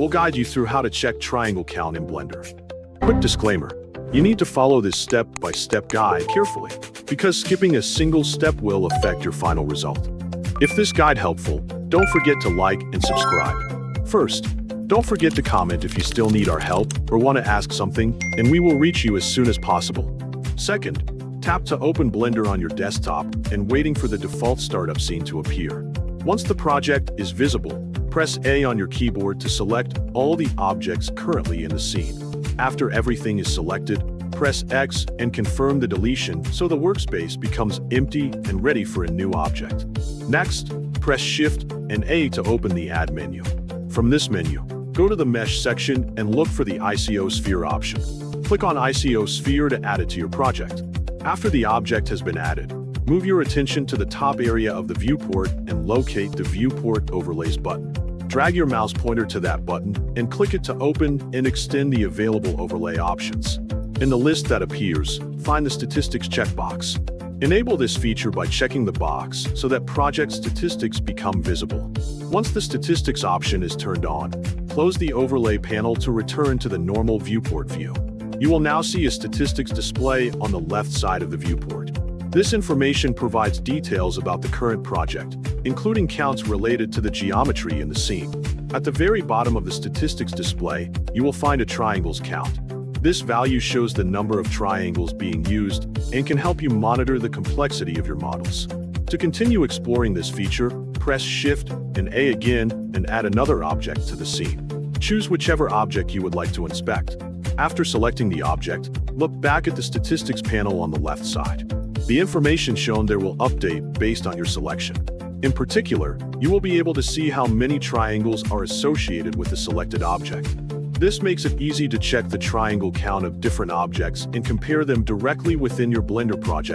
we'll guide you through how to check triangle count in Blender. Quick disclaimer, you need to follow this step-by-step guide carefully, because skipping a single step will affect your final result. If this guide helpful, don't forget to like and subscribe. First, don't forget to comment if you still need our help or want to ask something, and we will reach you as soon as possible. Second, tap to open Blender on your desktop and waiting for the default startup scene to appear. Once the project is visible, press A on your keyboard to select all the objects currently in the scene. After everything is selected, press X and confirm the deletion so the workspace becomes empty and ready for a new object. Next, press Shift and A to open the Add menu. From this menu, go to the Mesh section and look for the ICO Sphere option. Click on ICO Sphere to add it to your project. After the object has been added, move your attention to the top area of the viewport and locate the Viewport Overlays button. Drag your mouse pointer to that button and click it to open and extend the available overlay options. In the list that appears, find the Statistics checkbox. Enable this feature by checking the box so that project statistics become visible. Once the Statistics option is turned on, close the Overlay panel to return to the normal viewport view. You will now see a statistics display on the left side of the viewport. This information provides details about the current project, including counts related to the geometry in the scene. At the very bottom of the statistics display, you will find a triangles count. This value shows the number of triangles being used and can help you monitor the complexity of your models. To continue exploring this feature, press Shift and A again and add another object to the scene. Choose whichever object you would like to inspect. After selecting the object, look back at the statistics panel on the left side. The information shown there will update based on your selection. In particular, you will be able to see how many triangles are associated with the selected object. This makes it easy to check the triangle count of different objects and compare them directly within your Blender project.